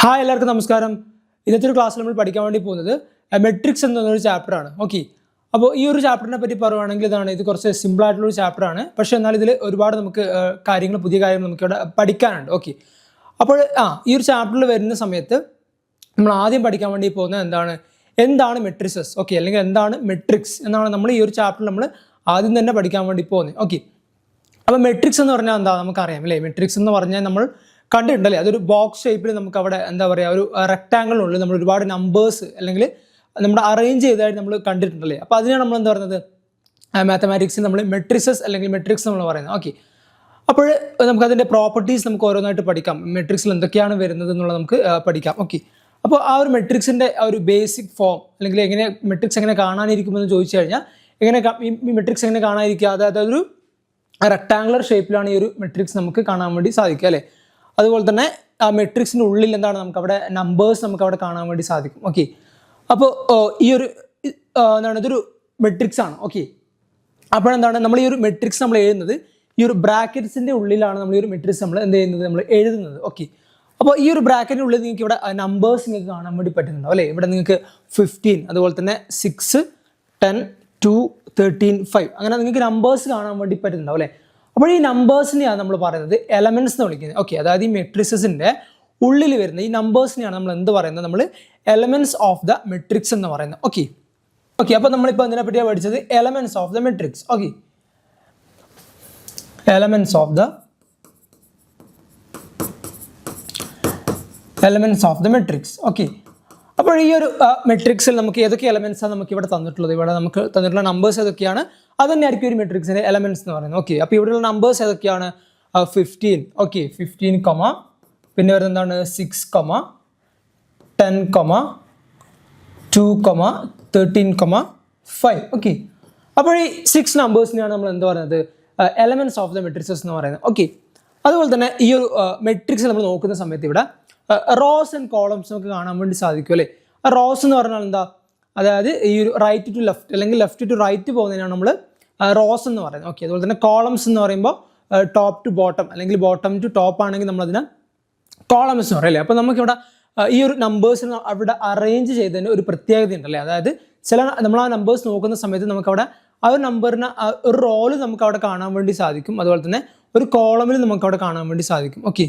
Hi എല്ലാവർക്കും നമസ്കാരം. ഇന്നത്തെ ഒരു ക്ലാസ്സിൽ നമ്മൾ പഠിക്കാൻ വേണ്ടി പോകുന്നത് മെട്രിക്സ് എന്നൊരു ചാപ്റ്ററാണ്. ഓക്കെ, അപ്പോൾ ഈ ഒരു ചാപ്റ്ററിനെ പറ്റി പറയുവാണെങ്കിൽ ഇത് കുറച്ച് സിമ്പിൾ ആയിട്ടുള്ളൊരു ചാപ്റ്ററാണ്. പക്ഷേ എന്നാൽ ഇതിൽ ഒരുപാട് നമുക്ക് പുതിയ കാര്യങ്ങൾ നമുക്ക് ഇവിടെ പഠിക്കാനുണ്ട്. ഓക്കെ, അപ്പോൾ ഈ ഒരു ചാപ്റ്ററിൽ വരുന്ന സമയത്ത് നമ്മൾ ആദ്യം പഠിക്കാൻ വേണ്ടി പോകുന്നത് എന്താണ് മെട്രിസസ്, ഓക്കെ, അല്ലെങ്കിൽ എന്താണ് മെട്രിക്സ് എന്നാണ് നമ്മൾ ഈ ഒരു ചാപ്റ്ററിൽ നമ്മൾ ആദ്യം തന്നെ പഠിക്കാൻ വേണ്ടി പോകുന്നത്. ഓക്കെ, അപ്പോൾ മെട്രിക്സ് എന്ന് പറഞ്ഞാൽ എന്താ നമുക്കറിയാം അല്ലേ. മെട്രിക്സ് എന്ന് പറഞ്ഞാൽ നമ്മൾ കണ്ടിട്ടുണ്ടല്ലേ, അതൊരു ബോക്സ് ഷേപ്പിൽ നമുക്ക് അവിടെ ഒരു റെക്ടാങ്കിളിനുള്ളിൽ നമ്മൾ ഒരുപാട് നമ്പേഴ്സ് അല്ലെങ്കിൽ നമ്മുടെ അറേഞ്ച് ചെയ്തതായിട്ട് നമ്മൾ കണ്ടിട്ടുണ്ടല്ലേ. അപ്പോൾ അതിനാണ് നമ്മൾ പറയുന്നത് മാത്തമാറ്റിക്സിൽ നമ്മൾ മെട്രിസസ് അല്ലെങ്കിൽ മെട്രിക്സ് നമ്മൾ പറയുന്നത്. ഓക്കെ, അപ്പോൾ നമുക്കതിൻ്റെ പ്രോപ്പർട്ടീസ് നമുക്ക് ഓരോന്നായിട്ട് പഠിക്കാം. മെട്രിക്സിൽ എന്തൊക്കെയാണ് വരുന്നത് എന്നുള്ളത് നമുക്ക് പഠിക്കാം. ഓക്കെ, അപ്പോൾ ആ ഒരു മെട്രിക്സിൻ്റെ ഒരു ബേസിക് ഫോം അല്ലെങ്കിൽ മെട്രിക്സ് എങ്ങനെ കാണാനിരിക്കുമെന്ന് ചോദിച്ചു കഴിഞ്ഞാൽ ഈ മെട്രിക്സ് എങ്ങനെ കാണാനിരിക്കുക, അതായത് ഒരു റെക്ടാങ്കുലർ ഷേപ്പിലാണ് ഈ ഒരു മെട്രിക്സ് നമുക്ക് കാണാൻ വേണ്ടി സാധിക്കുക അല്ലേ. അതുപോലെ തന്നെ ആ മെട്രിക്സിൻ്റെ ഉള്ളിൽ നമുക്ക് അവിടെ നമ്പേഴ്സ് നമുക്ക് അവിടെ കാണാൻ വേണ്ടി സാധിക്കും. ഓക്കെ, അപ്പോൾ ഈ ഒരു ഇതൊരു മെട്രിക്സ് ആണ്. ഓക്കെ, അപ്പോഴെന്താണ് നമ്മൾ ഈ ഒരു മെട്രിക്സ് നമ്മൾ എഴുതുന്നത് ഈ ഒരു ബ്രാക്കറ്റ്സിൻ്റെ ഉള്ളിലാണ് നമ്മൾ ഈ ഒരു മെട്രിക്സ് നമ്മൾ നമ്മൾ എഴുതുന്നത്. ഓക്കെ, അപ്പോൾ ഈ ഒരു ബ്രാക്കറ്റിൻ്റെ ഉള്ളിൽ നിങ്ങൾക്ക് ഇവിടെ നമ്പേഴ്സ് നിങ്ങൾക്ക് കാണാൻ വേണ്ടി പറ്റുന്നുണ്ടോ അല്ലേ. ഇവിടെ നിങ്ങൾക്ക് 15, അതുപോലെ തന്നെ 6, 10, 2, 13, 5 അങ്ങനെ നിങ്ങൾക്ക് നമ്പേഴ്സ് കാണാൻ വേണ്ടി പറ്റുന്നുണ്ടോ അല്ലേ. അപ്പോൾ ഈ നമ്പേഴ്സിനെയാണ് നമ്മൾ പറയുന്നത് എലമെൻറ്റ്സ് എന്ന് വിളിക്കുന്നത്. ഓക്കെ, അതായത് ഈ മെട്രിക്സിൻ്റെ ഉള്ളിൽ വരുന്ന ഈ നമ്പേഴ്സിനെയാണ് നമ്മൾ എന്ത് പറയുന്നത്, നമ്മൾ എലമെൻറ്റ്സ് ഓഫ് ദ മെട്രിക്സ് എന്ന് പറയുന്നത്. ഓക്കെ, അപ്പോൾ നമ്മളിപ്പോൾ ഇതിനെ പറ്റിയാണ് പഠിച്ചത് elements of the matrix. Okay, elements of the matrix. Okay, അപ്പോൾ ഈ ഒരു മെട്രിക്സിൽ നമുക്ക് ഏതൊക്കെ എലമെൻറ്റ്സാണ് നമുക്ക് ഇവിടെ തന്നിട്ടുള്ളത്, ഇവിടെ നമുക്ക് തന്നിട്ടുള്ള നമ്പേഴ്സ് ഏതൊക്കെയാണ്, അത് തന്നെയായിരിക്കും ഒരു മെട്രിക്സിൻ്റെ എലമെൻറ്റ്സ് എന്ന് പറയുന്നത്. ഓക്കെ, അപ്പോൾ ഇവിടെയുള്ള നമ്പേഴ്സ് ഏതൊക്കെയാണ് 15, ഓക്കെ 15, പിന്നെ വരുന്നത് 6, 10, 2, 13, 5. ഓക്കെ, അപ്പോൾ ഈ 6 നമ്പേഴ്സിനെയാണ് നമ്മൾ എന്ത് പറയുന്നത് എലമെൻറ്റ്സ് ഓഫ് ദ മെട്രിക്സസ് എന്ന് പറയുന്നത്. ഓക്കെ, അതുപോലെ തന്നെ ഈ ഒരു മെട്രിക്സ് നമ്മൾ നോക്കുന്ന സമയത്ത് ഇവിടെ റോസ് ആൻഡ് കോളംസ് നമുക്ക് കാണാൻ വേണ്ടി സാധിക്കും അല്ലേ. റോസ് എന്ന് പറഞ്ഞാൽ എന്താ, അതായത് ഈ ഒരു റൈറ്റ് ടു ലെഫ്റ്റ് അല്ലെങ്കിൽ ലെഫ്റ്റ് ടു റൈറ്റ് പോകുന്നതിനാണ് നമ്മൾ റോസ് എന്ന് പറയുന്നത്. ഓക്കെ, അതുപോലെ തന്നെ കോളംസ് എന്ന് പറയുമ്പോൾ ടോപ്പ് ടു ബോട്ടം അല്ലെങ്കിൽ ബോട്ടം ടു ടോപ്പ് ആണെങ്കിൽ നമ്മളതിനെ കോളംസ് എന്ന് പറയല്ലേ. അപ്പോൾ നമുക്കിവിടെ ഈ ഒരു നമ്പേഴ്സിന് അവിടെ അറേഞ്ച് ചെയ്തതിന് ഒരു പ്രത്യേകത ഉണ്ടല്ലേ. അതായത് നമ്മൾ ആ നമ്പേഴ്സ് നോക്കുന്ന സമയത്ത് നമുക്കവിടെ ആ ഒരു നമ്പറിന് ഒരു റോള് നമുക്ക് അവിടെ കാണാൻ വേണ്ടി സാധിക്കും, അതുപോലെ തന്നെ ഒരു കോളമിൽ നമുക്ക് അവിടെ കാണാൻ വേണ്ടി സാധിക്കും. ഓക്കെ,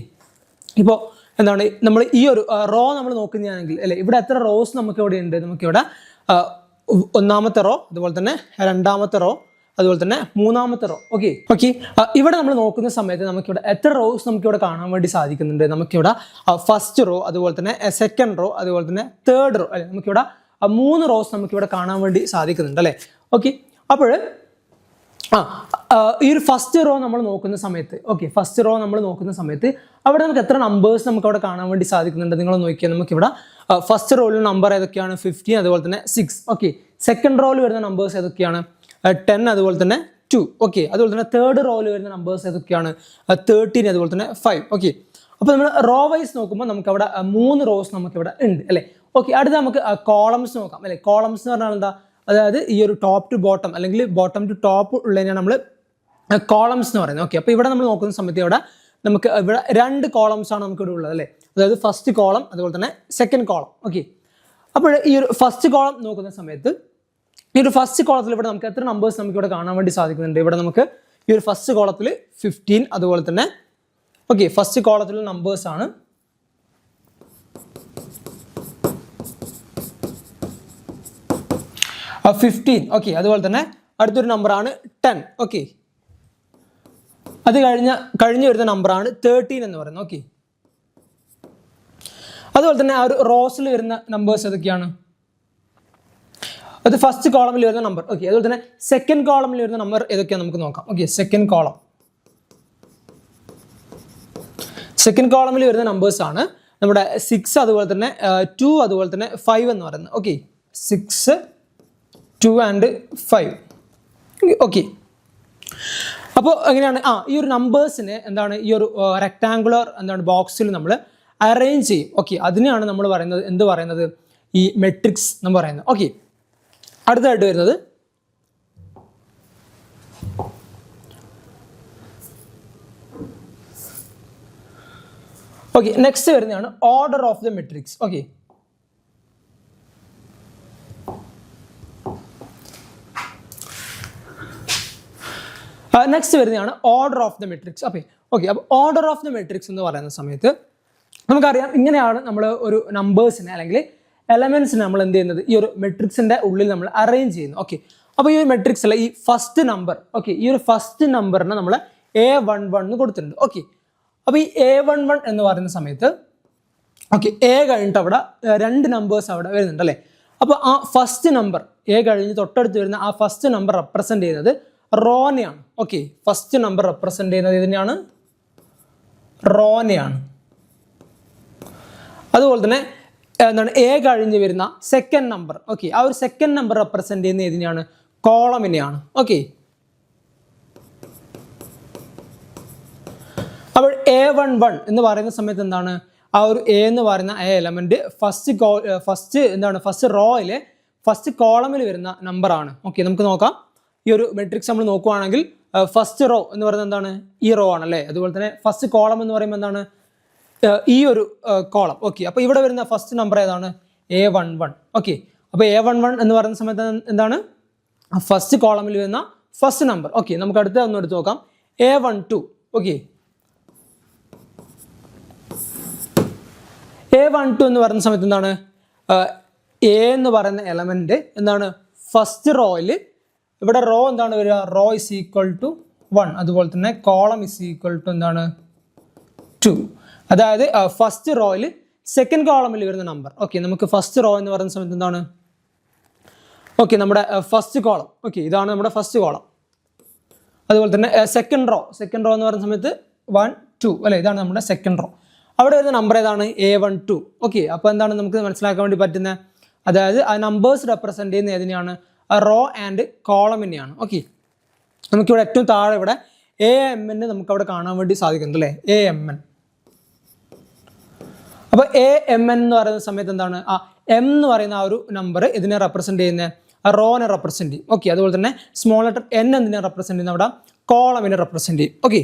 ഇപ്പോൾ നമ്മൾ ഈ ഒരു റോ നമ്മൾ നോക്കുന്നതാണെങ്കിൽ അല്ലേ, ഇവിടെ എത്ര റോസ് നമുക്ക് ഇവിടെ ഉണ്ട്, നമുക്കിവിടെ ഒന്നാമത്തെ റോ, അതുപോലെ തന്നെ രണ്ടാമത്തെ റോ, അതുപോലെ തന്നെ മൂന്നാമത്തെ റോ. ഓക്കെ, ഇവിടെ നമ്മൾ നോക്കുന്ന സമയത്ത് നമുക്കിവിടെ എത്ര റോസ് നമുക്കിവിടെ കാണാൻ വേണ്ടി സാധിക്കുന്നുണ്ട്, നമുക്കിവിടെ ഫസ്റ്റ് റോ, അതുപോലെ തന്നെ സെക്കൻഡ് റോ, അതുപോലെ തന്നെ തേർഡ് റോ അല്ലെ, നമുക്കിവിടെ 3 റോസ് നമുക്കിവിടെ കാണാൻ വേണ്ടി സാധിക്കുന്നുണ്ട് അല്ലേ. ഓക്കെ, അപ്പോൾ ഈ ഒരു ഫസ്റ്റ് റോ നമ്മൾ നോക്കുന്ന സമയത്ത് അവിടെ നമുക്ക് എത്ര നമ്പേഴ്സ് നമുക്ക് അവിടെ കാണാൻ വേണ്ടി സാധിക്കുന്നുണ്ട് നിങ്ങൾ നോക്കിയാൽ നമുക്കിവിടെ ഫസ്റ്റ് റോയിൽ നമ്പർ ഏതൊക്കെയാണ് 15, അതുപോലെ തന്നെ 6. ഓക്കെ, സെക്കൻഡ് റോയിൽ വരുന്ന നമ്പേഴ്സ് ഏതൊക്കെയാണ് 10, അതുപോലെ തന്നെ 2. ഓക്കെ, അതുപോലെ തന്നെ തേർഡ് റോയിൽ വരുന്ന നമ്പേഴ്സ് ഏതൊക്കെയാണ് 13, അതുപോലെ തന്നെ 5. ഓക്കെ, അപ്പോൾ നമ്മൾ റോ വൈസ് നോക്കുമ്പോൾ നമുക്ക് അവിടെ 3 റോസ് നമുക്കിവിടെ ഉണ്ട് അല്ലേ. ഓക്കെ, അടുത്ത നമുക്ക് കോളംസ് നോക്കാം അല്ലേ. കോളംസ് എന്ന് പറഞ്ഞാൽ എന്താ, അതായത് ഈ ഒരു ടോപ്പ് ടു ബോട്ടം അല്ലെങ്കിൽ ബോട്ടം ടു ടോപ്പ് ഉള്ളതിനാണ് നമ്മൾ കോളംസ് എന്ന് പറയുന്നത്. ഓക്കെ, അപ്പോൾ ഇവിടെ നമ്മൾ നോക്കുന്ന സമയത്ത് ഇവിടെ 2 കോളംസ് ആണ് നമുക്ക് ഇവിടെ ഉള്ളത് അല്ലേ. അതായത് ഫസ്റ്റ് കോളം, അതുപോലെ തന്നെ സെക്കൻഡ് കോളം. ഓക്കെ, അപ്പോൾ ഈ ഒരു ഫസ്റ്റ് കോളം നോക്കുന്ന സമയത്ത് ഈ ഒരു ഫസ്റ്റ് കോളത്തിൽ ഇവിടെ നമുക്ക് എത്ര നമ്പേഴ്സ് നമുക്ക് ഇവിടെ കാണാൻ വേണ്ടി സാധിക്കുന്നുണ്ട്, ഇവിടെ നമുക്ക് ഈ ഒരു ഫസ്റ്റ് കോളത്തിൽ 15, അതുപോലെ തന്നെ ഓക്കെ ഫസ്റ്റ് കോളത്തിലുള്ള നമ്പേഴ്സ് ആണ് 15. ഓക്കെ, അതുപോലെ തന്നെ അടുത്തൊരു നമ്പറാണ് 10. ഓക്കെ, അത് കഴിഞ്ഞ് വരുന്ന നമ്പറാണ് 13 എന്ന് പറയുന്നത്. ഓക്കെ, അതുപോലെ തന്നെ ആ ഒരു റോസിൽ വരുന്ന നമ്പേഴ്സ് ഏതൊക്കെയാണ്, അത് ഫസ്റ്റ് കോളമിൽ വരുന്ന നമ്പർ. ഓക്കെ, അതുപോലെ തന്നെ സെക്കൻഡ് കോളമിൽ വരുന്ന നമ്പർ ഏതൊക്കെയാണ് നമുക്ക് നോക്കാം. ഓക്കെ, സെക്കൻഡ് കോളമിൽ വരുന്ന നമ്പേഴ്സ് ആണ് നമ്മുടെ 6, അതുപോലെ തന്നെ 2, അതുപോലെ തന്നെ 5 എന്ന് പറയുന്നത്. Okay, 6, 2 and 5. ഓക്കെ, അപ്പോൾ എങ്ങനെയാണ് ഈ ഒരു നമ്പേഴ്സിനെ ഈ ഒരു റെക്ടാങ്കുലർ ബോക്സിൽ നമ്മൾ അറേഞ്ച് ചെയ്യും. ഓക്കെ, അതിനെയാണ് നമ്മൾ പറയുന്നത് ഈ മെട്രിക്സ് എന്ന് പറയുന്നത്. ഓക്കെ, അടുത്തായിട്ട് വരുന്നത് 15. ഓക്കെ, നെക്സ്റ്റ് വരുന്നതാണ് order of the matrix. Okay, next വരുന്നതാണ് order of the matrix. Okay okay അപ്പോൾ ഓർഡർ ഓഫ് ദ മെട്രിക്സ് എന്ന് പറയുന്ന സമയത്ത് നമുക്കറിയാം ഇങ്ങനെയാണ് നമ്മൾ ഒരു നമ്പേഴ്സിനെ അല്ലെങ്കിൽ എലമെന്റ്സിനെ നമ്മൾ എന്ത് ചെയ്യുന്നത്, ഈ ഒരു മെട്രിക്സിന്റെ ഉള്ളിൽ നമ്മൾ അറേഞ്ച് ചെയ്യുന്നു. ഓക്കെ, അപ്പോൾ ഈ ഒരു മെട്രിക്സിലെ ഈ ഫസ്റ്റ് നമ്പർ, ഓക്കെ, ഈ ഒരു ഫസ്റ്റ് നമ്പറിനെ നമ്മൾ A11 എന്ന് കൊടുത്തിട്ടുണ്ട്. ഓക്കെ, അപ്പോൾ ഈ A11 എന്ന് പറയുന്ന സമയത്ത് ഓക്കെ എ കഴിഞ്ഞിട്ട് അവിടെ രണ്ട് നമ്പേഴ്സ് അവിടെ വരുന്നുണ്ട് അല്ലേ. അപ്പോൾ ആ ഫസ്റ്റ് നമ്പർ എ കഴിഞ്ഞ് തൊട്ടടുത്ത് വരുന്ന ആ ഫസ്റ്റ് നമ്പർ റെപ്രസെന്റ് ചെയ്യുന്നത് റോനെയാണ്. ഓക്കെ, ഫസ്റ്റ് നമ്പർ റെപ്രസെന്റ് ചെയ്യുന്നത് ഇതിനെയാണ്, റോനെയാണ്. അതുപോലെ തന്നെ എന്താണ് എ കഴിഞ്ഞ് വരുന്ന സെക്കൻഡ് നമ്പർ, ഓക്കെ, ആ ഒരു സെക്കൻഡ് നമ്പർ റെപ്രസെന്റ് ചെയ്യുന്ന ഏതിനെയാണ്, കോളമിനെയാണ്. ഓക്കെ, അപ്പോൾ A11 എന്ന് പറയുന്ന സമയത്ത് എന്താണ്, ആ ഒരു എ എന്ന് പറയുന്ന എ എലമെന്റ് ഫസ്റ്റ് റോയിലെ ഫസ്റ്റ് കോളമിൽ വരുന്ന നമ്പറാണ്. ഓക്കെ, നമുക്ക് നോക്കാം. ഈ ഒരു മെട്രിക്സ് നമ്മൾ നോക്കുവാണെങ്കിൽ ഫസ്റ്റ് റോ എന്ന് പറയുന്നത് എന്താണ്, ഈ റോ ആണല്ലേ. അതുപോലെ തന്നെ ഫസ്റ്റ് കോളം എന്ന് പറയുമ്പോൾ എന്താണ്, ഈ ഒരു കോളം. ഓക്കെ, അപ്പോൾ ഇവിടെ വരുന്ന ഫസ്റ്റ് നമ്പർ ഏതാണ്, A11. ഓക്കെ, അപ്പോൾ A11 എന്ന് പറയുന്ന സമയത്ത് എന്താണ്, ഫസ്റ്റ് കോളമിൽ വരുന്ന ഫസ്റ്റ് നമ്പർ. ഓക്കെ, നമുക്ക് അടുത്ത ഒന്ന് എടുത്ത് നോക്കാം, A12. ഓക്കെ, A12 എന്ന് പറയുന്ന സമയത്ത് എന്താണ്, എ എന്ന് പറയുന്ന എലമെന്റ് എന്താണ്, ഫസ്റ്റ് റോയിൽ ഇവിടെ റോ എന്താണ് വരിക, റോ ഇസ് ഈക്വൽ ടു 1. അതുപോലെ തന്നെ കോളം ഇസ് ഈക്വൽ ടു എന്താണ്, 2. അതായത് ഫസ്റ്റ് റോയിൽ സെക്കൻഡ് കോളമിൽ വരുന്ന നമ്പർ. ഓക്കെ, നമുക്ക് ഫസ്റ്റ് റോ എന്ന് പറയുന്ന സമയത്ത് എന്താണ്, ഓക്കെ, നമ്മുടെ ഫസ്റ്റ് കോളം. ഓക്കെ, ഇതാണ് നമ്മുടെ ഫസ്റ്റ് കോളം. അതുപോലെ തന്നെ സെക്കൻഡ് റോ എന്ന് പറയുന്ന സമയത്ത് 1, 2 അല്ലേ, ഇതാണ് നമ്മുടെ സെക്കൻഡ് റോ. അവിടെ വരുന്ന നമ്പർ ഏതാണ്, A12. ഓക്കെ, അപ്പോൾ എന്താണ് നമുക്ക് മനസ്സിലാക്കാൻ വേണ്ടി പറ്റുന്നത്, അതായത് ആ നമ്പേഴ്സ് റെപ്രസെന്റ് ചെയ്യുന്ന ഏതിനെയാണ്, റോ ആൻഡ് കോളമിനെയാണ്. ഓക്കെ, നമുക്കിവിടെ ഏറ്റവും താഴെ ഇവിടെ AMN നമുക്ക് അവിടെ കാണാൻ വേണ്ടി സാധിക്കുന്നുണ്ട് അല്ലേ, AMN. അപ്പോൾ AMN എന്ന് പറയുന്ന സമയത്ത് എന്താണ്, ആ എം എന്ന് പറയുന്ന ആ ഒരു നമ്പർ ഇതിനെ റെപ്രസെന്റ് ചെയ്യുന്ന റോനെ റെപ്രസെന്റ് ചെയ്യും. ഓക്കെ, അതുപോലെ തന്നെ സ്മോൾ ലെറ്റർ N എന്തിനെ റെപ്രസെന്റ് ചെയ്യുന്ന അവിടെ കോളമിനെ റെപ്രസെന്റ് ചെയ്യും. Okay,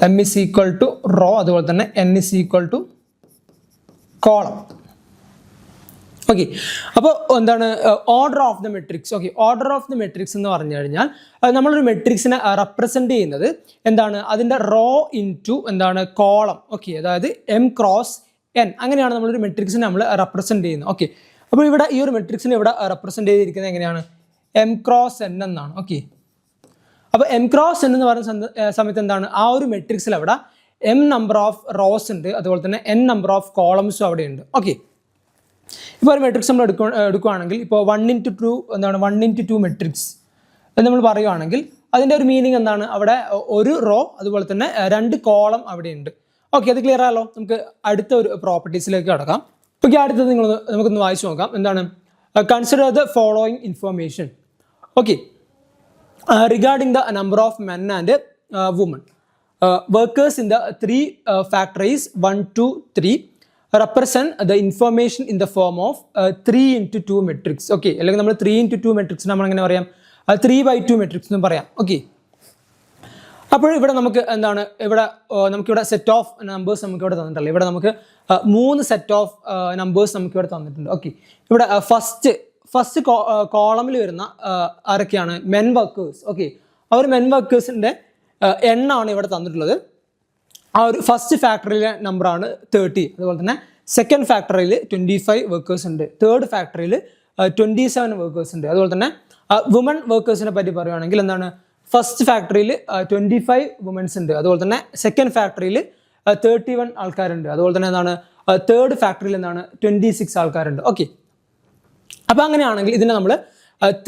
M is equal to row, അതുപോലെ തന്നെ N is equal to column. Okay, അപ്പോൾ എന്താണ് order of the matrix. Okay, order of the matrix എന്ന് പറഞ്ഞു കഴിഞ്ഞാൽ നമ്മളൊരു മെട്രിക്സിനെ റെപ്രസെന്റ് ചെയ്യുന്നത് എന്താണ്, അതിൻ്റെ റോ ഇൻറ്റു എന്താണ് കോളം. ഓക്കെ, അതായത് M ക്രോസ് N, അങ്ങനെയാണ് നമ്മളൊരു മെട്രിക്സിനെ നമ്മൾ റെപ്രസെന്റ് ചെയ്യുന്നത്. ഓക്കെ, അപ്പോൾ ഇവിടെ ഈ ഒരു മെട്രിക്സിനെ ഇവിടെ റെപ്രസെന്റ് ചെയ്തിരിക്കുന്നത് എങ്ങനെയാണ്, M ക്രോസ് N എന്നാണ്. ഓക്കെ, അപ്പോൾ M ക്രോസ് N എന്ന് പറയുന്ന സമയത്ത് എന്താണ്, ആ ഒരു മെട്രിക്സിൽ അവിടെ M നമ്പർ ഓഫ് റോസ് ഉണ്ട്, അതുപോലെ തന്നെ N നമ്പർ ഓഫ് കോളംസും അവിടെ ഉണ്ട്. ഓക്കെ, ഇപ്പോൾ ഒരു മെട്രിക്സ് നമ്മൾ എടുക്കുകയാണെങ്കിൽ ഇപ്പോൾ 1x2 എന്താണ് 1x2 മെട്രിക്സ് എന്ന് നമ്മൾ പറയുകയാണെങ്കിൽ അതിൻ്റെ ഒരു മീനിങ് എന്താണ്, അവിടെ ഒരു റോ അതുപോലെ തന്നെ രണ്ട് കോളം അവിടെ ഉണ്ട്. ഓക്കെ, അത് ക്ലിയർ ആയല്ലോ. നമുക്ക് അടുത്ത ഒരു പ്രോപ്പർട്ടീസിലേക്ക് കടക്കാം. ഓക്കെ, അടുത്തത് നമുക്കൊന്ന് വായിച്ചു നോക്കാം. എന്താണ്, consider the following information. Okay, regarding the number of men and women workers in the three factories 1, 2, 3 represent the information in the form of 3x2 matrix. Okay, അല്ലെങ്കിൽ നമ്മൾ 3x2 മെട്രിക്സ് നമ്മൾ എങ്ങനെ പറയാം, 3/2 മെട്രിക്സ് എന്ന് പറയാം. ഓക്കെ, അപ്പോൾ ഇവിടെ നമുക്ക് എന്താണ്, ഇവിടെ നമുക്കിവിടെ സെറ്റ് ഓഫ് നമ്പേഴ്സ് നമുക്ക് ഇവിടെ തന്നിട്ടുള്ളത്. ഇവിടെ നമുക്ക് 3 സെറ്റ് ഓഫ് നമ്പേഴ്സ് നമുക്ക് ഇവിടെ തന്നിട്ടുണ്ട്. ഓക്കെ, ഇവിടെ ഫസ്റ്റ് കോളമിൽ വരുന്ന ആരൊക്കെയാണ്, മെൻ വർക്കേഴ്സ്. ഓക്കെ, ആ ഒരു മെൻ വർക്കേഴ്സിൻ്റെ എണ്ണമാണ് ഇവിടെ തന്നിട്ടുള്ളത്. ആ ഒരു ഫസ്റ്റ് ഫാക്ടറിയിലെ നമ്പറാണ് 30. അതുപോലെ തന്നെ സെക്കൻഡ് ഫാക്ടറിയിൽ 25 വർക്കേഴ്സ് ഉണ്ട്, തേർഡ് ഫാക്ടറിയിൽ 27 വർക്കേഴ്സ് ഉണ്ട്. അതുപോലെ തന്നെ വുമൺ വർക്കേഴ്സിനെ പറ്റി പറയുകയാണെങ്കിൽ എന്താണ്, ഫസ്റ്റ് ഫാക്ടറിയിൽ 25 വുമൻസ് ഉണ്ട്, അതുപോലെ തന്നെ സെക്കൻഡ് ഫാക്ടറിയിൽ 31 ആൾക്കാരുണ്ട്, അതുപോലെ തന്നെ എന്താണ് തേർഡ് ഫാക്ടറിയിൽ എന്താണ് 26 ആൾക്കാരുണ്ട്. ഓക്കെ, അപ്പോൾ അങ്ങനെയാണെങ്കിൽ ഇതിനെ നമ്മൾ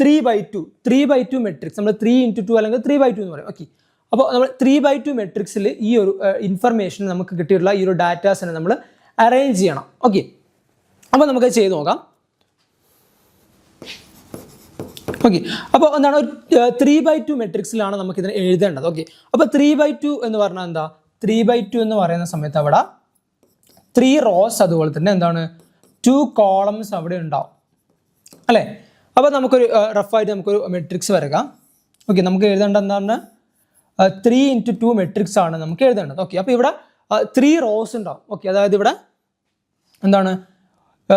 3/2 മെട്രിക്സ്, നമ്മൾ 3x2 അല്ലെങ്കിൽ 3/2 എന്ന് പറയും. ഓക്കെ, അപ്പോൾ നമ്മൾ 3/2 മെട്രിക്സിൽ ഈ ഒരു ഇൻഫർമേഷൻ നമുക്ക് കിട്ടിയിട്ടുള്ള ഈ ഒരു ഡാറ്റാസിനെ നമ്മൾ അറേഞ്ച് ചെയ്യണം. ഓക്കെ, അപ്പോൾ നമുക്ക് ചെയ്ത് നോക്കാം. ഓക്കെ, അപ്പോൾ എന്താണ് ഒരു 3/2 മെട്രിക്സിലാണ് നമുക്ക് ഇതിനെ എഴുതേണ്ടത്. ഓക്കെ, അപ്പോൾ 3/2 എന്ന് പറഞ്ഞാൽ എന്താ, 3/2 എന്ന് പറയുന്ന സമയത്ത് അവിടെ 3 റോസ് അതുപോലെ തന്നെ എന്താണ് 2 കോളംസ് അവിടെ ഉണ്ടാവും അല്ലേ. അപ്പോൾ നമുക്കൊരു റഫായിട്ട് നമുക്കൊരു മെട്രിക്സ് വരക്കാം. ഓക്കെ, നമുക്ക് എഴുതേണ്ട എന്താണ് 3x2 മെട്രിക്സ് ആണ് നമുക്ക് എഴുതേണ്ടത്. ഓക്കെ, അപ്പോൾ ഇവിടെ 3 റോസ് ഉണ്ടാവും. ഓക്കെ, അതായത് ഇവിടെ എന്താണ്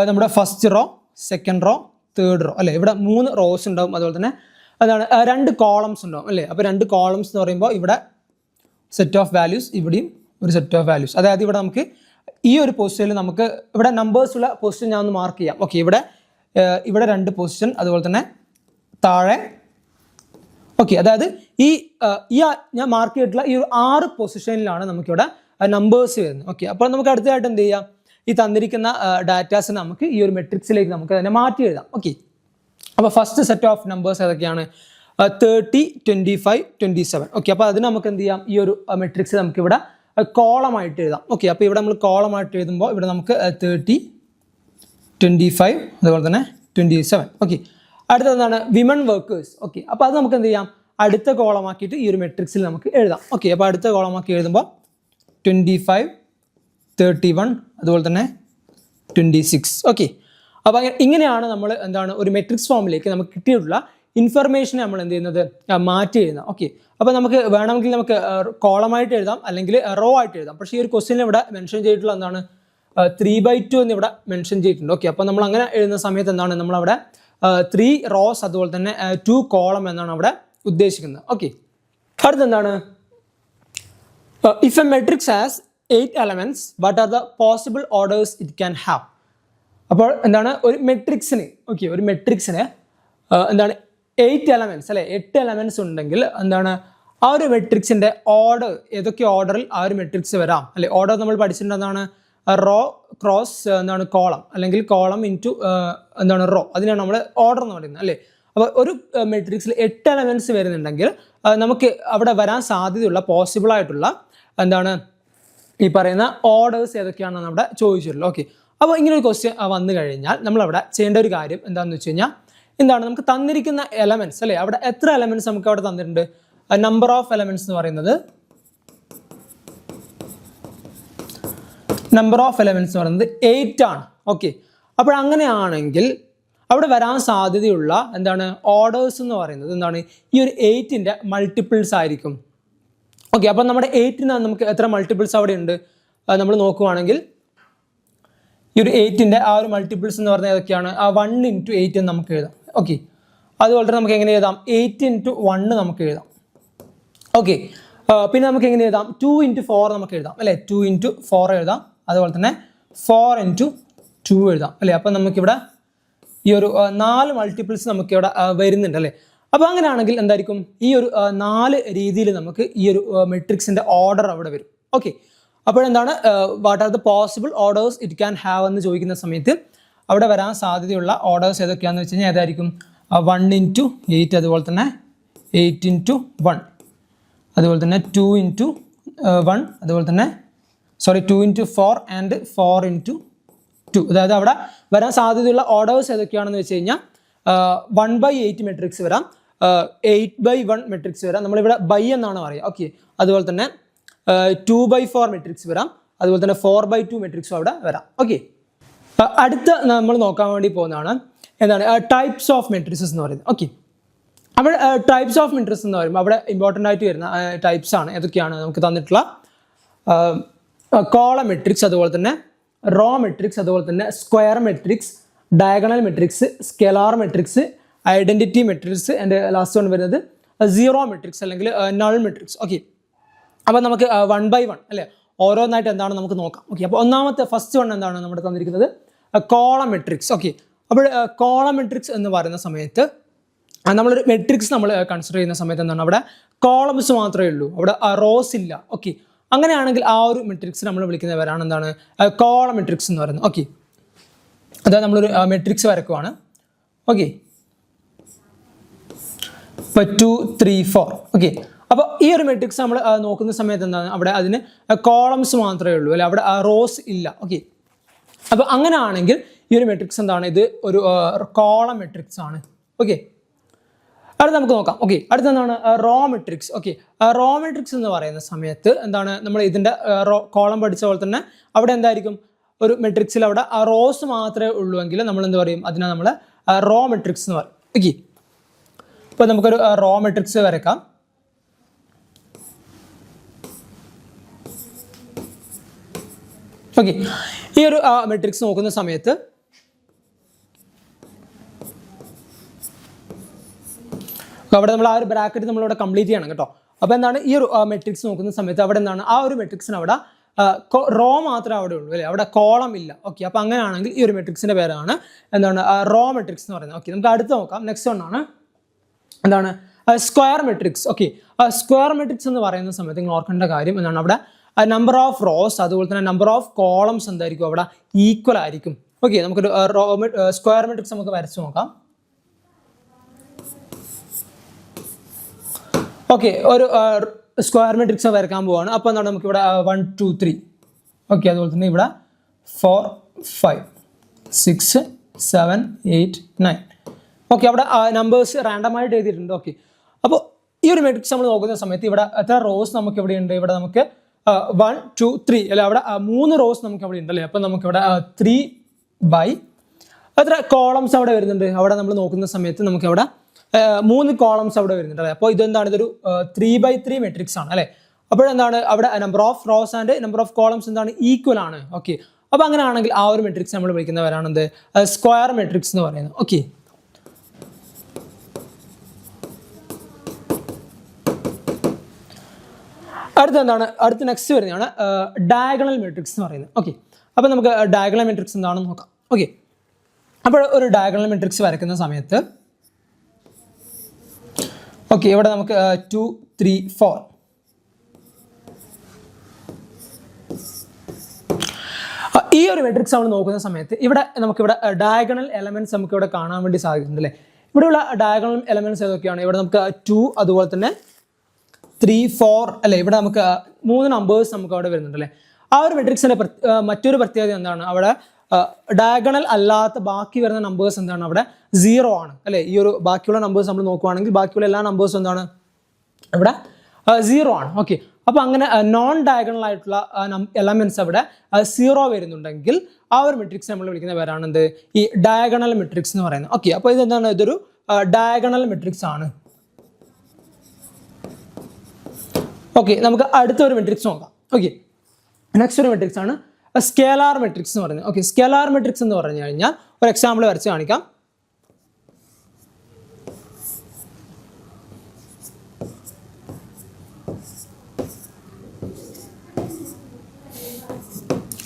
നമ്മുടെ first row, second row, third row അല്ലേ. ഇവിടെ 3 റോസ് ഉണ്ടാവും. അതുപോലെ തന്നെ അതാണ് 2 കോളംസ് ഉണ്ടാവും അല്ലേ. അപ്പോൾ 2 കോളംസ് എന്ന് പറയുമ്പോൾ ഇവിടെ സെറ്റ് ഓഫ് വാല്യൂസ്, ഇവിടെയും ഒരു സെറ്റ് ഓഫ് വാല്യൂസ്. അതായത് ഇവിടെ നമുക്ക് ഈ ഒരു പൊസിഷനിൽ നമുക്ക് ഇവിടെ നമ്പേഴ്സ് ഉള്ള പൊസിഷൻ ഞാൻ ഒന്ന് മാർക്ക് ചെയ്യാം. ഓക്കെ, ഇവിടെ 2 പൊസിഷൻ, അതുപോലെ തന്നെ താഴെ. ഓക്കെ, അതായത് ഈ ഞാൻ മാർക്ക് ചെയ്തിട്ടുള്ള ഈ ഒരു 6 പൊസിഷനിലാണ് നമുക്കിവിടെ നമ്പേഴ്സ് വരുന്നത്. ഓക്കെ, അപ്പോൾ നമുക്ക് അടുത്തതായിട്ട് എന്ത് ചെയ്യാം, ഈ തന്നിരിക്കുന്ന ഡാറ്റാസിന് നമുക്ക് ഈ ഒരു മെട്രിക്സിലേക്ക് നമുക്ക് അതിനെ മാറ്റി എഴുതാം. ഓക്കെ, അപ്പോൾ ഫസ്റ്റ് സെറ്റ് ഓഫ് നമ്പേഴ്സ് ഏതൊക്കെയാണ്? 30, 25, 27. ഓക്കെ, അപ്പോൾ അതിന് നമുക്ക് എന്ത് ചെയ്യാം, ഈ ഒരു മെട്രിക്സ് നമുക്കിവിടെ കോളമായിട്ട് എഴുതാം. ഓക്കെ, അപ്പോൾ ഇവിടെ നമ്മൾ കോളമായിട്ട് എഴുതുമ്പോൾ ഇവിടെ നമുക്ക് 30, 25, അതുപോലെ തന്നെ 27. ഓക്കെ, അടുത്തതാണ് വിമൺ വർക്കേഴ്സ്. ഓക്കെ, അപ്പോൾ അത് നമുക്ക് എന്ത് ചെയ്യാം, അടുത്ത കോളമാക്കിയിട്ട് ഈ ഒരു മെട്രിക്സിൽ നമുക്ക് എഴുതാം. ഓക്കെ, അപ്പോൾ അടുത്ത കോളമാക്കി എഴുതുമ്പോൾ 25, 31, അതുപോലെ തന്നെ 26. ഓക്കെ, അപ്പോൾ ഇങ്ങനെയാണ് നമ്മൾ എന്താണ് ഒരു മെട്രിക്സ് ഫോമിലേക്ക് നമുക്ക് കിട്ടിയിട്ടുള്ള ഇൻഫർമേഷനെ നമ്മൾ എന്ത് ചെയ്യുന്നത്, മാറ്റി എഴുതാം. ഓക്കെ, അപ്പോൾ നമുക്ക് വേണമെങ്കിൽ നമുക്ക് കോളമായിട്ട് എഴുതാം, അല്ലെങ്കിൽ റോ ആയിട്ട് എഴുതാം. പക്ഷേ ഈ ഒരു ക്വസ്റ്റ്യനിൽ ഇവിടെ മെൻഷൻ ചെയ്തിട്ടുള്ള എന്താണ് 3/2 എന്ന് ഇവിടെ മെൻഷൻ ചെയ്തിട്ടുണ്ട്. ഓക്കെ, അപ്പോൾ നമ്മൾ അങ്ങനെ എഴുതുന്ന സമയത്ത് എന്താണ് നമ്മളവിടെ 3 റോസ് അതുപോലെ തന്നെ 2 കോളം എന്നാണ് അവിടെ ഉദ്ദേശിക്കുന്നത്. ഓക്കെ, അടുത്തെന്താണ്, if a matrix has 8 elements, what are the possible orders it can have? അപ്പോൾ എന്താണ് ഒരു മെട്രിക്സിന്, ഓക്കെ, ഒരു മെട്രിക്സിന് എന്താണ് 8 elements അല്ലെ, 8 elements ഉണ്ടെങ്കിൽ എന്താണ് ആ ഒരു മെട്രിക്സിന്റെ ഓർഡർ, ഏതൊക്കെ ഓർഡറിൽ ആ ഒരു മെട്രിക്സ് വരാം അല്ലെ. ഓർഡർ നമ്മൾ പഠിച്ചിട്ടുണ്ട് എന്താണ്, റോ ക്രോസ് എന്താണ് കോളം, അല്ലെങ്കിൽ കോളം ഇൻറ്റു എന്താണ് റോ, അതിനാണ് നമ്മൾ ഓർഡർ എന്ന് പറയുന്നത് അല്ലേ. അപ്പോൾ ഒരു മെട്രിക്സിൽ 8 elements വരുന്നുണ്ടെങ്കിൽ നമുക്ക് അവിടെ വരാൻ സാധ്യതയുള്ള പോസിബിൾ ആയിട്ടുള്ള എന്താണ് ഈ പറയുന്ന ഓർഡേഴ്സ് ഏതൊക്കെയാണെന്ന് അവിടെ ചോദിച്ചിട്ടുള്ളൂ. ഓക്കെ, അപ്പോൾ ഇങ്ങനെ ഒരു ക്വസ്റ്റ്യൻ വന്നു കഴിഞ്ഞാൽ നമ്മളവിടെ ചെയ്യേണ്ട ഒരു കാര്യം എന്താണെന്ന് വെച്ച് കഴിഞ്ഞാൽ എന്താണ്, നമുക്ക് തന്നിരിക്കുന്ന എലമെന്റ്സ് അല്ലേ, അവിടെ എത്ര എലമെന്റ്സ് നമുക്ക് അവിടെ തന്നിട്ടുണ്ട്, നമ്പർ ഓഫ് എലമെന്റ്സ് എന്ന് പറയുന്നത് 8 ആണ്. ഓക്കെ, അപ്പോൾ അങ്ങനെയാണെങ്കിൽ അവിടെ വരാൻ സാധ്യതയുള്ള എന്താണ് ഓർഡേഴ്സ് എന്ന് പറയുന്നത് എന്താണ്, ഈ ഒരു 8ന്റെ മൾട്ടിപ്പിൾസ് ആയിരിക്കും. ഓക്കെ, അപ്പോൾ നമ്മുടെ 8ന് നമുക്ക് എത്ര മൾട്ടിപ്പിൾസ് അവിടെ ഉണ്ട് നമ്മൾ നോക്കുവാണെങ്കിൽ, ഈ ഒരു 8ന്റെ ആ ഒരു മൾട്ടിപ്പിൾസ് എന്ന് പറഞ്ഞാൽ ഏതൊക്കെയാണ്, 1 × 8 എന്ന് നമുക്ക് എഴുതാം. ഓക്കെ, അതുപോലെ തന്നെ നമുക്ക് എങ്ങനെ എഴുതാം, 8 × 1 നമുക്ക് എഴുതാം. ഓക്കെ, പിന്നെ നമുക്ക് എങ്ങനെ എഴുതാം, 2 × 4 നമുക്ക് എഴുതാം അല്ലേ, 2 × 4 എഴുതാം. അതുപോലെ തന്നെ 4 × 2 എഴുതാം അല്ലേ. അപ്പം നമുക്കിവിടെ ഈ ഒരു 4 മൾട്ടിപ്പിൾസ് നമുക്കിവിടെ വരുന്നുണ്ട് അല്ലേ. അപ്പോൾ അങ്ങനെയാണെങ്കിൽ എന്തായിരിക്കും, ഈ ഒരു 4 രീതിയിൽ നമുക്ക് ഈ ഒരു മെട്രിക്സിൻ്റെ ഓർഡർ അവിടെ വരും. ഓക്കെ, അപ്പോഴെന്താണ് what are the possible orders it can have എന്ന് ചോദിക്കുന്ന സമയത്ത് അവിടെ വരാൻ സാധ്യതയുള്ള ഓർഡേഴ്സ് ഏതൊക്കെയാണെന്ന് വെച്ച് കഴിഞ്ഞാൽ ഏതായിരിക്കും, 1 × 8, അതുപോലെ തന്നെ 8 × 1, അതുപോലെ തന്നെ 2 × 1, അതുപോലെ തന്നെ 2 × 4 ആൻഡ് 4 × 2. അതായത് അവിടെ വരാൻ സാധ്യതയുള്ള ഓർഡേഴ്സ് ഏതൊക്കെയാണെന്ന് വെച്ച് കഴിഞ്ഞാൽ 1/8 മെട്രിക്സ് വരാം, 8/1 മെട്രിക്സ് വരാം, നമ്മളിവിടെ ബൈ എന്നാണ് പറയുക. ഓക്കെ, അതുപോലെ തന്നെ 2/4 മെട്രിക്സ് വരാം, അതുപോലെ തന്നെ 4/2 മെട്രിക്സും അവിടെ വരാം. ഓക്കെ, അടുത്ത നമ്മൾ നോക്കാൻ വേണ്ടി പോകുന്നതാണ് എന്താണ് ടൈപ്സ് ഓഫ് മെട്രിക്സസ് എന്ന് പറയുന്നത്. ഓക്കെ, അവിടെ ടൈപ്സ് ഓഫ് മെട്രിക്സ് എന്ന് പറയുമ്പോൾ അവിടെ ഇമ്പോർട്ടൻ്റ് ആയിട്ട് വരുന്ന ടൈപ്സ് ആണ് ഏതൊക്കെയാണ് നമുക്ക് തന്നിട്ടുള്ള കോളം മെട്രിക്സ്, അതുപോലെ തന്നെ റോ മെട്രിക്സ്, അതുപോലെ തന്നെ square matrix, diagonal matrix, scalar matrix, identity matrix, and last one വരുന്നത് 0 മെട്രിക്സ് അല്ലെങ്കിൽ നൾ മെട്രിക്സ്. ഓക്കെ, അപ്പോൾ നമുക്ക് 1/1 അല്ലേ ഓരോന്നായിട്ട് എന്താണ് നമുക്ക് നോക്കാം. ഓക്കെ, അപ്പോൾ ഒന്നാമത്തെ ഫസ്റ്റ് വൺ എന്താണ് നമ്മുടെ തന്നിരിക്കുന്നത്, കോളം മെട്രിക്സ്. ഓക്കെ, അപ്പോൾ കോളം മെട്രിക്സ് എന്ന് പറയുന്ന സമയത്ത് നമ്മളൊരു മെട്രിക്സ് നമ്മൾ കൺസിഡർ ചെയ്യുന്ന സമയത്ത് എന്താണ് അവിടെ കോളംസ് മാത്രമേ ഉള്ളൂ, അവിടെ റോസ് ഇല്ല. ഓക്കെ, അങ്ങനെയാണെങ്കിൽ ആ ഒരു മെട്രിക്സ് നമ്മൾ വിളിക്കുന്നവരാണ് എന്താണ് കോളം മെട്രിക്സ് എന്ന് പറയുന്നത്. ഓക്കെ, അതായത് നമ്മളൊരു മെട്രിക്സ് വരക്കുവാണ്. ഓക്കെ, ഇപ്പോൾ 2, 3, 4. ഓക്കെ, അപ്പോൾ ഈ ഒരു മെട്രിക്സ് നമ്മൾ നോക്കുന്ന സമയത്ത് എന്താണ് അവിടെ അതിന് കോളംസ് മാത്രമേ ഉള്ളൂ അല്ലെ, അവിടെ റോസ് ഇല്ല. ഓക്കെ, അപ്പോൾ അങ്ങനെയാണെങ്കിൽ ഈ ഒരു മെട്രിക്സ് എന്താണ്, ഇത് ഒരു കോളം മെട്രിക്സ് ആണ്. ഓക്കെ, അടുത്ത നമുക്ക് നോക്കാം. ഓക്കെ, അടുത്ത എന്താണ് raw matrix. Okay, raw matrix എന്ന് പറയുന്ന സമയത്ത് എന്താണ് നമ്മൾ ഇതിൻ്റെ കോളം പഠിച്ച പോലെ തന്നെ അവിടെ എന്തായിരിക്കും ഒരു മെട്രിക്സിൽ അവിടെ റോസ് മാത്രമേ ഉള്ളൂ എങ്കിൽ നമ്മൾ എന്ത് പറയും, അതിനെ നമ്മൾ റോ മെട്രിക്സ് എന്ന് പറയും. ഓക്കെ, ഇപ്പോൾ നമുക്കൊരു റോ മെട്രിക്സ് വരക്കാം. ഓക്കെ, ഈ ഒരു മെട്രിക്സ് നോക്കുന്ന സമയത്ത് അവിടെ നമ്മൾ ആ ഒരു ബ്രാക്കറ്റ് നമ്മളിവിടെ കംപ്ലീറ്റ് ചെയ്യണം കേട്ടോ. അപ്പോൾ എന്താണ് ഈ ഒരു മെട്രിക്സ് നോക്കുന്ന സമയത്ത് അവിടെ എന്താണ് ആ ഒരു മെട്രിക്സിന് അവിടെ റോ മാത്രമേ അവിടെ ഉള്ളൂ അല്ലേ, അവിടെ കോളം ഇല്ല. ഓക്കെ, അപ്പോൾ അങ്ങനെയാണെങ്കിൽ ഈ ഒരു മെട്രിക്സിന്റെ പേരാണ് എന്താണ് റോ മെട്രിക്സ് എന്ന് പറയുന്നത്. ഓക്കെ, നമുക്ക് അടുത്ത് നോക്കാം. നെക്സ്റ്റ് ഒന്നാണ് എന്താണ് square matrix. Okay, square matrix എന്ന് പറയുന്ന സമയത്ത് നിങ്ങൾ ഓർക്കേണ്ട കാര്യം എന്താണ്, അവിടെ നമ്പർ ഓഫ് റോസ് അതുപോലെ തന്നെ നമ്പർ ഓഫ് കോളംസ് എന്തായിരിക്കും അവിടെ ഈക്വൽ ആയിരിക്കും. ഓക്കെ, നമുക്കൊരു സ്ക്വയർ മെട്രിക്സ് നമുക്ക് വരച്ച് നോക്കാം. ഓക്കെ, ഒരു സ്ക്വയർ മെട്രിക്സ് വരയ്ക്കാൻ പോവാണ്. അപ്പോൾ എന്താണ് നമുക്കിവിടെ 1 2 3. ഓക്കെ, അതുപോലെ തന്നെ ഇവിടെ 4 5 6 7 8 9. ഓക്കെ, അവിടെ നമ്പേഴ്സ് റാൻഡമായിട്ട് എഴുതിയിട്ടുണ്ട്. ഓക്കെ, അപ്പോൾ ഈ ഒരു മെട്രിക്സ് നമ്മൾ നോക്കുന്ന സമയത്ത് ഇവിടെ എത്ര റോസ് നമുക്ക് ഇവിടെ ഉണ്ട്, ഇവിടെ നമുക്ക് 1 2 3 അല്ലെ, അവിടെ 3 റോസ് നമുക്ക് അവിടെ ഉണ്ട് അല്ലേ. അപ്പോൾ നമുക്കിവിടെ 3 by എത്ര കോളംസ് അവിടെ വരുന്നുണ്ട്, അവിടെ നമ്മൾ നോക്കുന്ന സമയത്ത് നമുക്ക് അവിടെ 3 കോളംസ് അവിടെ വരുന്നുണ്ട് അല്ലേ. അപ്പോൾ ഇതെന്താണ്, ഇതൊരു 3x3 മെട്രിക്സ് ആണ് അല്ലേ. അപ്പോഴെന്താണ് അവിടെ number of rows and number of columns എന്താണ് ഈക്വൽ ആണ്. ഓക്കെ, അപ്പോൾ അങ്ങനെയാണെങ്കിൽ ആ ഒരു മെട്രിക്സ് നമ്മൾ വിളിക്കുന്നവരാണ് എന്ത്, സ്ക്വയർ മെട്രിക്സ് എന്ന് പറയുന്നത്. ഓക്കെ, അടുത്ത നെക്സ്റ്റ് വരുന്നതാണ് ഡയഗണൽ മെട്രിക്സ് എന്ന് പറയുന്നത്. ഓക്കെ, അപ്പോൾ നമുക്ക് ഡയഗണൽ മെട്രിക്സ് എന്താണെന്ന് നോക്കാം. ഓക്കെ, അപ്പോൾ ഒരു ഡയഗണൽ മെട്രിക്സ് വരയ്ക്കുന്ന സമയത്ത് ഓക്കെ, ഇവിടെ നമുക്ക് 2 3 4. ഈ ഒരു മെട്രിക്സ് നമ്മൾ നോക്കുന്ന സമയത്ത് ഇവിടെ നമുക്കിവിടെ ഡയഗണൽ എലമെന്റ്സ് നമുക്ക് ഇവിടെ കാണാൻ വേണ്ടി സാധിക്കുന്നുണ്ട് അല്ലേ. ഇവിടെയുള്ള ഡയഗണൽ എലമെന്റ്സ് ഏതൊക്കെയാണ്, ഇവിടെ നമുക്ക് 2 അതുപോലെ തന്നെ 3 4 അല്ലേ. ഇവിടെ നമുക്ക് 3 നമ്പേഴ്സ് നമുക്ക് അവിടെ വരുന്നുണ്ട് അല്ലേ. ആ ഒരു മെട്രിക്സിന്റെ മറ്റൊരു പ്രത്യേകത എന്താണ്, അവിടെ ഡയഗണൽ അല്ലാത്ത ബാക്കി വരുന്ന നമ്പേഴ്സ് എന്താണ്, അവിടെ 0 ആണ് അല്ലേ. ഈ ഒരു ബാക്കിയുള്ള നമ്പേഴ്സ് നമ്മൾ നോക്കുവാണെങ്കിൽ ബാക്കിയുള്ള എല്ലാ നമ്പേഴ്സും എന്താണ് ഇവിടെ 0 ആണ്. ഓക്കെ, അപ്പോൾ അങ്ങനെ നോൺ ഡയഗണൽ ആയിട്ടുള്ള എലമെന്റ്സ് അവിടെ 0 വരുന്നുണ്ടെങ്കിൽ ആ ഒരു മെട്രിക്സ് നമ്മൾ വിളിക്കുന്ന പേരാണ് എന്ത്, ഈ ഡയഗണൽ മെട്രിക്സ് എന്ന് പറയുന്നത്. ഓക്കെ, അപ്പോൾ ഇതെന്താണ്, ഇതൊരു ഡയഗണൽ മെട്രിക്സ് ആണ്. ഓക്കെ, നമുക്ക് അടുത്തൊരു മെട്രിക്സ് നോക്കാം. ഓക്കെ, നെക്സ്റ്റ് ഒരു മെട്രിക്സ് ആണ് സ്കേലാർ മെട്രിക്സ് എന്ന് പറയുന്നത്. ഓക്കെ, സ്കേലാർ മെട്രിക്സ് എന്ന് പറഞ്ഞു കഴിഞ്ഞാൽ ഒരു എക്സാമ്പിൾ വരച്ച് കാണിക്കാം.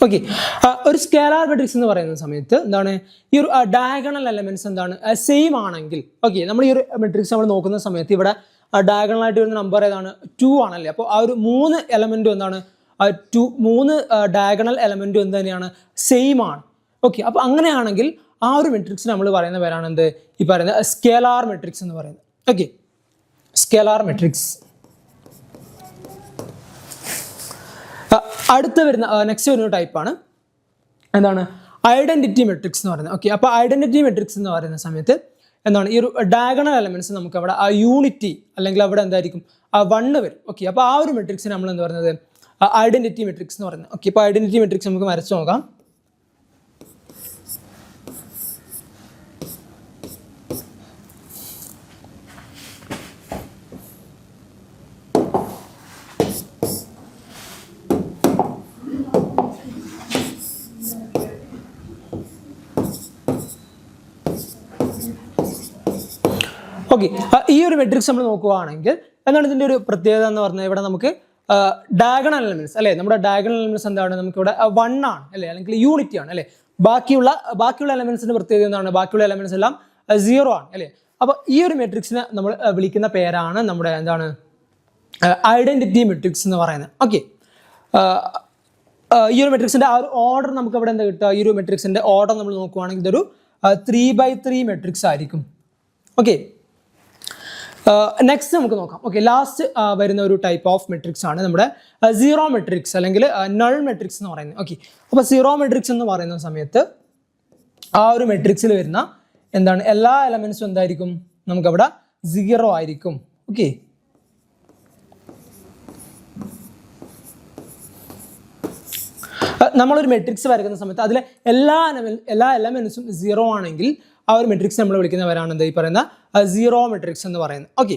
ഓക്കെ, ഒരു സ്കേലാർ മെട്രിക്സ് എന്ന് പറയുന്ന സമയത്ത് എന്താണ്, ഈ ഒരു ഡയഗണൽ എലമെന്റ്സ് എന്താണ് സെയിം ആണെങ്കിൽ, ഓക്കെ, നമ്മൾ ഈ ഒരു മെട്രിക്സ് നമ്മൾ നോക്കുന്ന സമയത്ത് ഇവിടെ ഡയഗണൽ ആയിട്ട് വരുന്ന നമ്പർ ഏതാണ്, 2 ആണല്ലേ. അപ്പോൾ ആ ഒരു 3 എലമെന്റും എന്താണ് 3 ഡയഗണൽ എലമെന്റും എന്ത് തന്നെയാണ്, സെയിം ആണ്. ഓക്കെ, അപ്പോൾ അങ്ങനെയാണെങ്കിൽ ആ ഒരു മെട്രിക്സ് നമ്മൾ പറയുന്ന പേരാണ് എന്ത്, ഈ പറയുന്ന സ്കേലാർ മെട്രിക്സ് എന്ന് പറയുന്നത്. Okay, scalar matrix. അടുത്ത വരുന്ന നെക്സ്റ്റ് വരുന്ന ടൈപ്പാണ് എന്താണ് ഐഡന്റിറ്റി മെട്രിക്സ് എന്ന് പറയുന്നത്. ഓക്കെ, അപ്പോൾ ഐഡന്റിറ്റി മെട്രിക്സ് എന്ന് പറയുന്ന സമയത്ത് എന്താണ്, ഈ ഒരു ഡയഗണൽ എലമെന്റ്സ് നമുക്ക് അവിടെ ആ യൂണിറ്റി അല്ലെങ്കിൽ അവിടെ എന്തായിരിക്കും 1 വരും. ഓക്കെ, അപ്പോൾ ആ ഒരു മെട്രിക്സിന് നമ്മൾ എന്താ പറയുന്നത്, ഐഡന്റിറ്റി മെട്രിക്സ് എന്ന് പറയുന്നത്. ഓക്കെ, ഇപ്പോൾ ഐഡന്റിറ്റി മെട്രിക്സ് നമുക്ക് വരച്ച് നോക്കാം. ഓക്കെ, ഈ ഒരു മെട്രിക്സ് നമ്മൾ നോക്കുകയാണെങ്കിൽ എന്താണ് ഇതിൻ്റെ ഒരു പ്രത്യേകത എന്ന് പറഞ്ഞാൽ, ഇവിടെ നമുക്ക് ഡയഗണൽ എലമെന്റ്സ് അല്ലേ, നമ്മുടെ ഡയഗണൽ എലമെന്റ്സ് എന്താണ്, നമുക്കിവിടെ 1 ആണ് അല്ലേ, അല്ലെങ്കിൽ യൂണിറ്റി ആണ് അല്ലേ. ബാക്കിയുള്ള എലമെന്റ്സിന്റെ പ്രത്യേകത എന്താണ്, ബാക്കിയുള്ള എലമെന്റ്സ് എല്ലാം 0 ആണ് അല്ലേ. അപ്പോൾ ഈ ഒരു മെട്രിക്സിനെ നമ്മൾ വിളിക്കുന്ന പേരാണ് നമ്മുടെ എന്താണ് ഐഡന്റിറ്റി മെട്രിക്സ് എന്ന് പറയുന്നത്. ഓക്കെ, ഈ ഒരു മെട്രിക്സിന്റെ ആ ഒരു ഓർഡർ നമുക്ക് ഇവിടെ എന്താ കിട്ടുക, ഈ ഒരു മെട്രിക്സിന്റെ ഓർഡർ നമ്മൾ നോക്കുകയാണെങ്കിൽ ഇതൊരു 3x3 മെട്രിക്സ് ആയിരിക്കും. ഓക്കെ, നെക്സ്റ്റ് നമുക്ക് നോക്കാം. ഓക്കെ, ലാസ്റ്റ് വരുന്ന ഒരു ടൈപ്പ് ഓഫ് മെട്രിക്സ് ആണ് നമ്മുടെ സീറോ മെട്രിക്സ് അല്ലെങ്കിൽ നൾ മെട്രിക്സ് എന്ന് പറയുന്നത്. ഓക്കെ, അപ്പോൾ സീറോ മെട്രിക്സ് എന്ന് പറയുന്ന സമയത്ത് ആ ഒരു മെട്രിക്സിൽ വരുന്ന എന്താണ് എല്ലാ എലമെന്റ്സും എന്തായിരിക്കും, നമുക്കവിടെ 0 ആയിരിക്കും. ഓക്കെ, നമ്മളൊരു മെട്രിക്സ് വരയ്ക്കുന്ന സമയത്ത് അതിലെ എല്ലാ എലമെന്റ്സും 0 ആണെങ്കിൽ ആ ഒരു മെട്രിക്സ് നമ്മൾ വിളിക്കുന്നവരാണ് എന്താ ഈ പറയുന്ന സീറോ മെട്രിക്സ് എന്ന് പറയുന്നത്. ഓക്കെ,